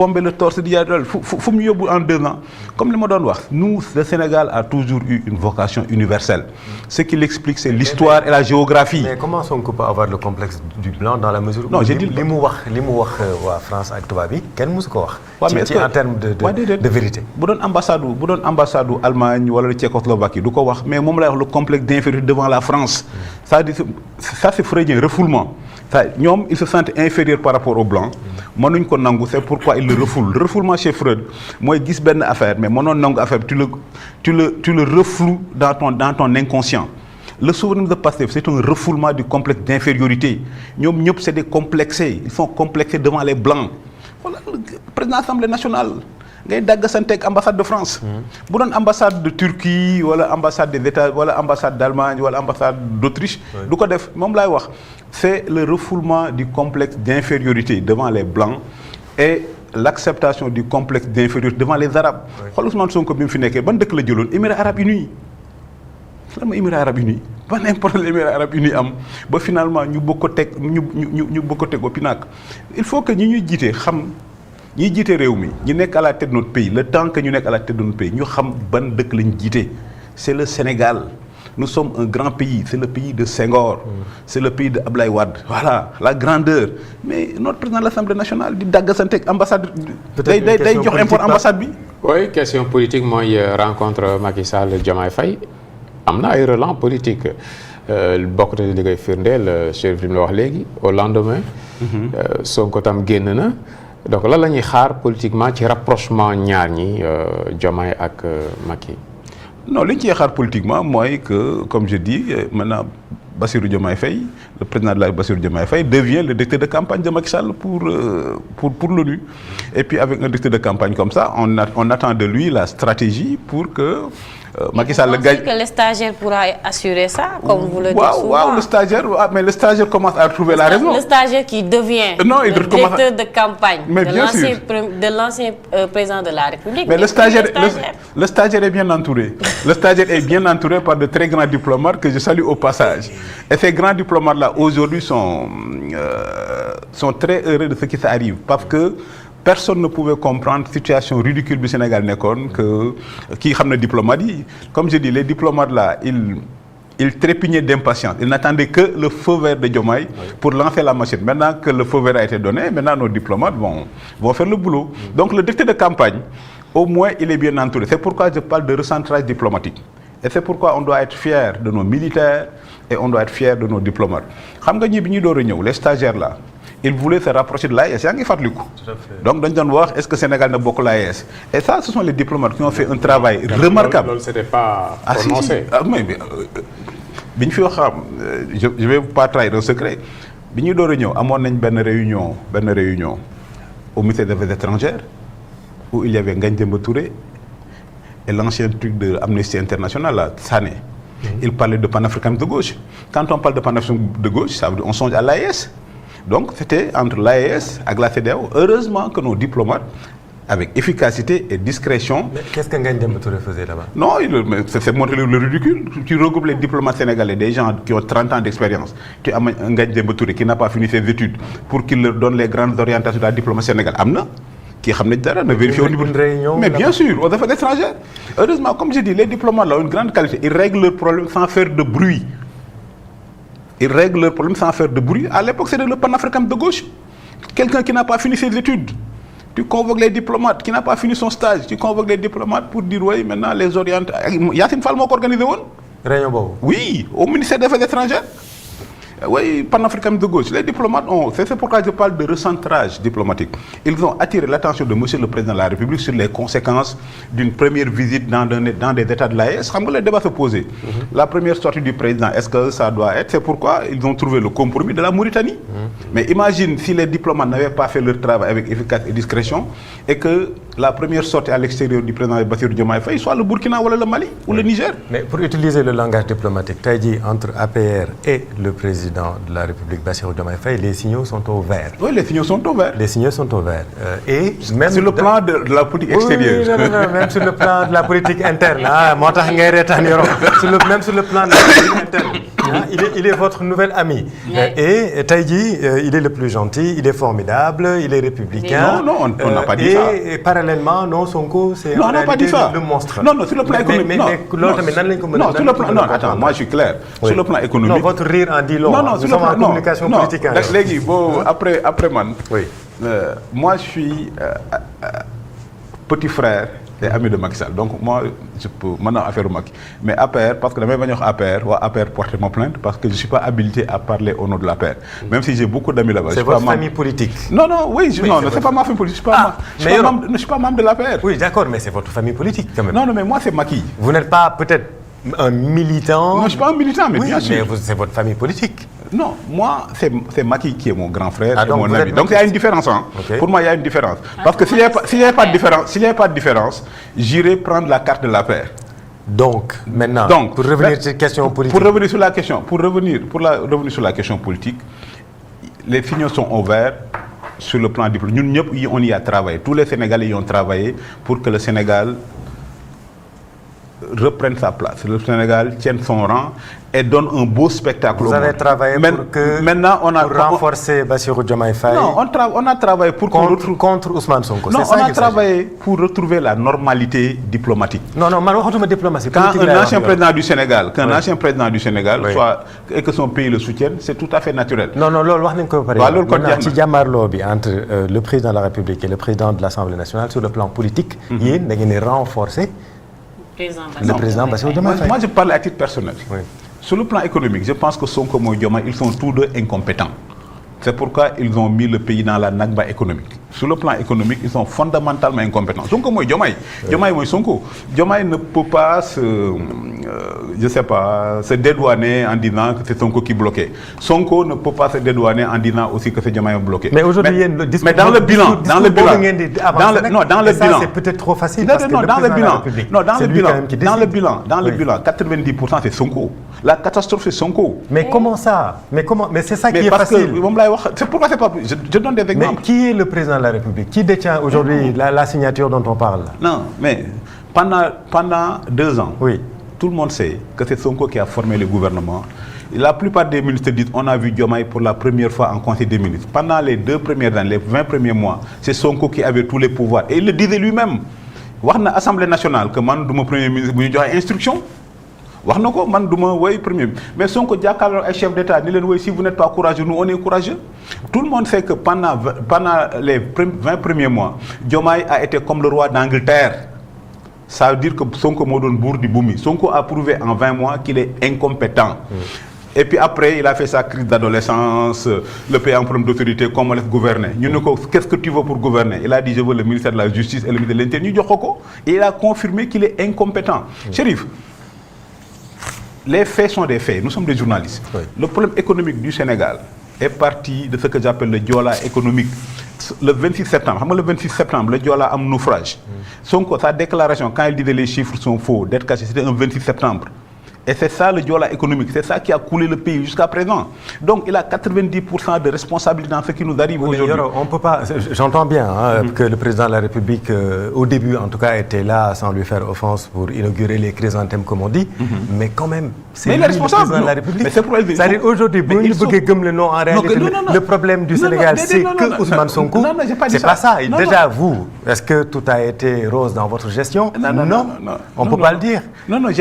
bomber le torse di jaay fu mu yóbbu en 2 ans comme li ma doon wax nous le Sénégal a toujours eu une vocation universelle ce qui l'explique c'est l'histoire et la géographie. Mais comment Sonko peut avoir le complexe du blanc dans la mesure où non j'ai dit li mu wax waa France ak tubaab yi kenn mësu ko wax. mais ci en termes de vérité. bu doon ambassade Allemagne wala Tchécoslovaquie du ko wax mais moom lay wax le complexe d'infériorité devant la France. c'est-à-dire ça c'est freudien refoulement. ñoom ils se sentent inférieurs par rapport aux blancs mënuñ ko nangu c'est pourquoi ils le refoulent le refoulement chez Freud mooy gis benn affaire mais mënoon nangu affaire tu le refoules dans ton inconscient. Le souvenir de Pastef c'est un refoulement du complexe d'infériorité ñoom ñëpp c'est des complexés ils sont complexés devant les blancs voilà président de l'Assemblée nationale ngay dagg santeeg ambassade de France. bu doon ambassade de Turquie wala ambassade des États wala ambassade d'Allemagne wala ambassade d'Autriche. du ko def moom laay wax. c'est le refoulement du complexe d'infériorité devant les blancs et l'acceptation du complexe d'infériorité devant les arabes. xool Ousmane Sonko bi mu fi nekkee ban dëkk la jëloon Émirats arabes unis lan ma Émirats arabes unis ban importance Émirats arabes unis am ba finalement ñu bëgg ko teg ñu bëgg ko teg au pinacle il faut que ñuy jiite xam. ñiy jiite réew mi ñu nekk à la tête de notre pays le temps que ñu nekk à la tête de notre pays ñu xam ban dëkk lañ jiite c'est le Sénégal nous sommes un grand pays c'est le pays de Senghor c'est le pays de Ablaye Wade voilà la grandeur mais notre président de l'Assemblée nationale di daggasanteeg ambassade day jox import ambassade bi. oui question politique mooy rencontre Macky Sall Diomaye Faye am na ay relents politique bokk na li ngay firndeel Chérif li mu la wax léegi au lendemain Sonko tam génn na. donc lan la ñuy xaar politiquement ci rapprochement ñaar ñi Diomaye ak Macky. non li ñu ciy xaar politiquement mooy que comme je dis maintenant Bassirou Diomaye Faye le président de la Bassirou Diomaye Faye devient le directeur de campagne de Macky Sall pour l'ONU et puis avec un directeur de campagne comme ça on attend de lui la stratégie pour que Macky Sall gagne. Vous pensez que le stagiaire pourra assurer ça comme vous le dites souvent? Waaw le stagiaire mais le stagiaire commence à trouver la raison. Le stagiaire qui devient le directeur de campagne de l'ancien président de la République. Mais le stagiaire est bien entouré. Le stagiaire est bien entouré par de très grands diplomates que je salue au passage. Et ces grands diplomates-là aujourd'hui sont très heureux de ce qui s'arrive parce que personne ne pouvait comprendre situation ridicule du Sénégal nekkoon que kii xam ne diplomate yi comme je dis les diplomates là ils trépignaient d'impatience ils n'attendaient que le feu vert de Diomaye pour lancer la machine maintenant que le feu vert a été donné maintenant nos diplomates vont faire le boulot donc le directeur de campagne au moins il est bien entouré c'est pourquoi je parle de recentrage diplomatique et c'est pourquoi on doit être fier de nos militaires et on doit être fier de nos diplomates xam nga ñi bi ñuy door a ñëw les stagiaires là ils voulaient se rapprocher de l'AES yaa ngi fàttaliku donc dañ doon wax est-ce que Sénégal na bokk l'AES et ça ce sont les diplomates qui ont fait un travail remarquable. loolu c'était pas prononcé. mais bi ñu fi wax je vais pas trahir un secret bi ñuy door a ñëw amoon nañ benn réunion au ministère des Affaires étrangères où il y avait Ngagne Demba Touré et l'ancien truc de Amnesty International là Sané. Il parlait de panafricanisme de gauche. Quand on parle de panafricanisme de gauche ça veut dire on songe à l'AES. Donc c'était entre l'AES et la CEDEAO. Heureusement que nos diplomates, avec efficacité et discrétion... Mais qu'est-ce que Ngagne Demba Touré faisait là-bas? Non, c'est montrer le ridicule. Tu regroupes les diplomates sénégalais, des gens qui ont 30 ans d'expérience. Tu as un Ngagne Demba Touré qui n'a pas fini ses études pour qu'il leur donne les grandes orientations de la diplomatie sénégalaise. Amna qui xam nañ dara na vérifier au niveau mais bien sûr aux affaires étrangères. Heureusement, comme je dis, les diplomates là ont une grande qualité. Ils règlent leurs problèmes sans faire de bruit. Ils règlent leurs problèmes sans faire de bruit. À l'époque, c'était le panafricanisme de gauche. Quelqu'un qui n'a pas fini ses études. Tu convoques les diplomates, qui n'a pas fini son stage. Tu convoques les diplomates pour dire, oui, maintenant, les orienter. Yacine Fall m'a organisé une réunion bobo. Oui, au ministère des Affaires étrangères. Oui, panafricanisme de gauche. Les diplomates ont... C'est pourquoi je parle de recentrage diplomatique. Ils ont attiré l'attention de monsieur le président de la République sur les conséquences d'une première visite dans des États de l'AES. Le débat se posait. La première sortie du président, est-ce que ça doit être... C'est pourquoi ils ont trouvé le compromis de la Mauritanie. Mais imagine si les diplomates n'avaient pas fait leur travail avec efficacité et discrétion et que la première sortie à l'extérieur du président Bassirou Diomaye Faye soit le Burkina ou le Mali ou le Niger. Mais pour utiliser le langage diplomatique, tu as dit entre APR et le président de la République Bassirou Diomaye Faye, les signaux sont au vert. Oui, les signaux sont au vert. Les signaux sont au vert. Et même sur le plan de la politique extérieure. Oui, non, même sur le plan de la politique interne. Même sur le plan de la politique interne. Il est votre nouvel ami. Et Taïdi, il est le plus gentil, il est formidable, il est républicain. Non, on n'a pas dit ça. Et parallèlement, non, Sonko, c'est en réalité le monstre. Non, sur le plan économique. Non, sur le plan. Non, attends, moi je suis clair. Sur le plan économique. Non, votre rire en dit long. Non, sur le plan. Communication politique. Après man. Oui. Moi, je suis petit frère et ami de Macky Sall. Donc, moi, je peux maintenant affaire au Macky. Mais APR, parce que la même manière APR porter ma plainte parce que je ne suis pas habilité à parler au nom de l'APR. Même si j'ai beaucoup d'amis là-bas. C'est votre famille politique. Non, c'est pas ma famille politique. Je ne suis pas membre de l'APR. Oui, d'accord, mais c'est votre famille politique quand même. Non, mais moi, c'est Macky. Vous n'êtes pas peut-être un militant. Non, je ne suis pas un militant, mais bien sûr. Mais c'est votre famille politique. Non, moi, c'est Macky qui est mon grand frère et donc mon ami. Donc il y a une différence. Hein. Okay. Pour moi, il y a une différence. Parce que s'il n'y a pas de différence, j'irai prendre la carte de la paire. Donc, maintenant, pour revenir sur la question politique. Pour revenir sur la question politique, les signaux sont ouverts sur le plan diplomatique. Nous, on y a travaillé. Tous les Sénégalais y ont travaillé pour que le Sénégal reprenne sa place. Le Sénégal tienne son rang et donne un beau spectacle. Vous avez travaillé pour renforcer Bassirou Diomaye Faye. Non, on a travaillé pour contre Ousmane Sonko. Non, on a travaillé pour retrouver la normalité diplomatique. Non, ma diplomatie. Quand un ancien président du Sénégal, soit et que son pays le soutienne, c'est tout à fait naturel. Non, ci jàmmarloo bi entre le président de la République et le président de l'Assemblée nationale sur le plan politique, yéen da ngeen renforcer le président Bassirou Diomaye Faye. Moi, je parle à titre personnel. Oui. Sur le plan économique, je pense que Sonko et Diomaye, ils sont tous deux incompétents. C'est pourquoi ils ont mis le pays dans la nagba économique. Sur le plan économique, ils sont fondamentalement incompétents. Sonko et Diomaye. Diomaye et Sonko. Diomaye ne peut pas se dédouaner en disant que c'est Sonko qui bloquait. Sonko ne peut pas se dédouaner en disant aussi que c'est Diomaye qui bloquait. Mais aujourd'hui, mais dans le bilan, c'est peut-être trop facile. Dans le bilan, 90% c'est Sonko. La catastrophe c'est Sonko. Mais comment ça? Mais c'est ça qui est facile. C'est pourquoi c'est pas. Je donne des exemples. Mais qui est le président de la République? Qui détient aujourd'hui la signature dont on parle? Non, mais pendant 2 ans, oui, tout le monde sait que c'est Sonko qui a formé le gouvernement. La plupart des ministres disent on a vu Diomaye pour la première fois en Conseil des ministres. Pendant les 2 premières années, les 20 premiers mois, c'est Sonko qui avait tous les pouvoirs. Et il le disait lui-même. Wax na Assemblée nationale que man duma premier ministre bu ñu joxe instruction. Wax na ko man duma premier. Mais Sonko jàkkaarloo ay chef d'État ni leen si vous n'êtes pas courageux, nous on est courageux. Tout le monde sait que pendant les 20 premiers mois, Diomaye a été comme le roi d'Angleterre. Ça veut dire que Sonko moo doon buur di bumi. Sonko a prouvé en 20 mois qu'il est incompétent. Et puis après, il a fait sa crise d'adolescence, le pays en problème d'autorité, comment laisse gouverner. Qu'est-ce que tu veux pour gouverner? Il a dit je veux le ministère de la Justice et le ministère de l'Intérieur. Et il a confirmé qu'il est incompétent. Chérif, les faits sont des faits. Nous sommes des journalistes. Oui. Le problème économique du Sénégal est parti de ce que j'appelle le Diola économique. Le 26 septembre, le Diola a un naufrage. Sonko, sa déclaration, quand il disait les chiffres sont faux, d'être caché, c'était un 26 septembre. Et c'est ça le Diola économique, c'est ça qui a coulé le pays jusqu'à présent. Donc il a 90% de responsabilité dans ce qui nous arrive aujourd'hui. On peut pas, j'entends bien que le président de la République, au début en tout cas, était là sans lui faire offense pour inaugurer les chrysanthèmes comme on dit, mais quand même, c'est lui le président de la République. C'est-à-dire aujourd'hui, en réalité, le problème du Sénégal, c'est que Ousmane Sonko, c'est pas ça. Déjà vous, est-ce que tout a été rose dans votre gestion? Non, on ne peut pas le dire.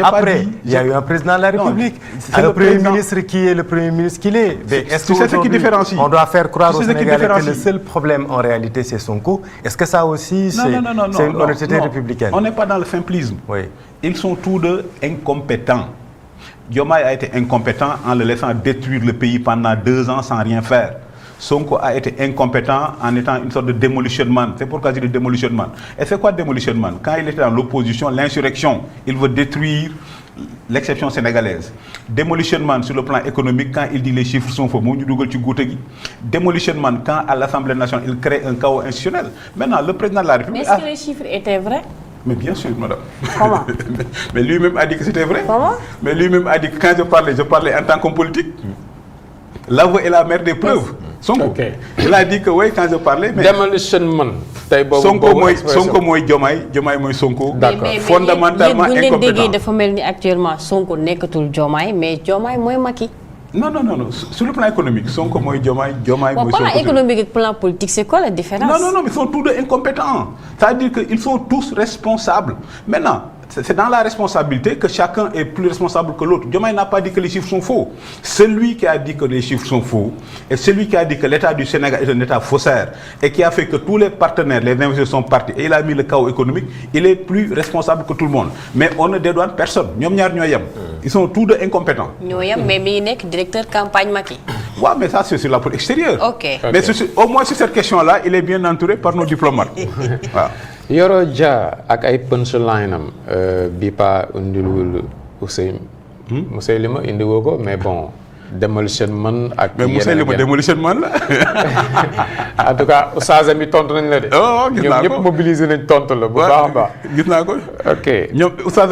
Après, il y a eu un président de la République, le Premier ministre qui est le Premier ministre qu'il est. Est-ce que on doit faire croire aux Sénégalais que le seul problème en réalité c'est Sonko? Est-ce que ça aussi c'est une honnêteté républicaine? On n'est pas dans le simplisme. Oui. Ils sont tous deux incompétents. Diomaye a été incompétent en le laissant détruire le pays pendant 2 ans sans rien faire. Sonko a été incompétent en étant une sorte de demolition man. C'est pourquoi je dis demolition man. Et c'est quoi demolition man? Quand il était dans l'opposition, l'insurrection, il veut détruire l'exception sénégalaise. Demolition man sur le plan économique, quand il dit les chiffres sont faux, demolition man quand à l'Assemblée nationale il crée un chaos institutionnel. Maintenant, le président de la République... Mais est-ce que les chiffres étaient vrais? Mais bien sûr, madame. Comment? Mais lui-même a dit que c'était vrai. Comment? Mais lui-même a dit que quand je parlais en tant qu'homme politique. L'aveu est la mère des preuves. Sonko. Okay. Il a dit que oui, quand je parlais... Mais... Demolition man. tey boobu Sonko mooy Diomaye mooy Sonko. d'accord fondamentalement incompétent. dafa mel ni actuellement Sonko nekkatul Diomaye mais Diomaye mooy Macky. non sur le plan économique Sonko mooy Diomaye mooy Sonko. Plan économique et plan politique c'est quoi la différence? Non, ils sont tous deux incompétents. C'est-à-dire qu'ils sont tous responsables. Maintenant, c'est dans la responsabilité que chacun est plus responsable que l'autre. Diomaye n'a pas dit que les chiffres sont faux. Celui qui a dit que les chiffres sont faux et celui qui a dit que l'État du Sénégal est un État faussaire et qui a fait que tous les partenaires, les investisseurs sont partis et il a mis le chaos économique, il est plus responsable que tout le monde. Mais on ne dédouane personne. Ils sont tous deux incompétents. Mais il n'est que directeur campagne Macky. Oui, mais ça c'est sur la politique extérieure. Ok. Mais au moins sur cette question-là, il est bien entouré par nos diplomates. Voilà. Yoro Dia ak ay punchline am bii pas indiwul Moussaïlima indiwoo ko mais bon Demolition Man ak. mais Moussaïlima Demolition Man la. en tout cas oustaz mi tontu nañ la de. gis naa ko ñoom ñëpp mobiliser nañ tontu la bu baax a baax. gis naa ko. ok ñoom oustaz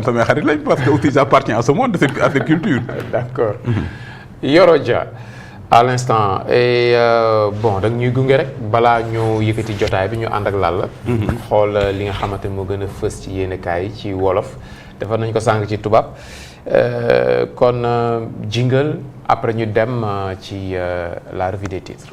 samay xarit lañ parce que aussi j'appartiens à ce monde à cette culture. d'accord Yoro Dia. à l'instant et bon da ñuy gunge rek balaa ñu yëkkati jotaay bi ñu ànd ak Lalla. xool li nga xamante ni moo gën a fës ci yéenekaay yi ci wolof defar nañ ko sànq ci tubaab kon jingle après ñu dem ci la revue des titres.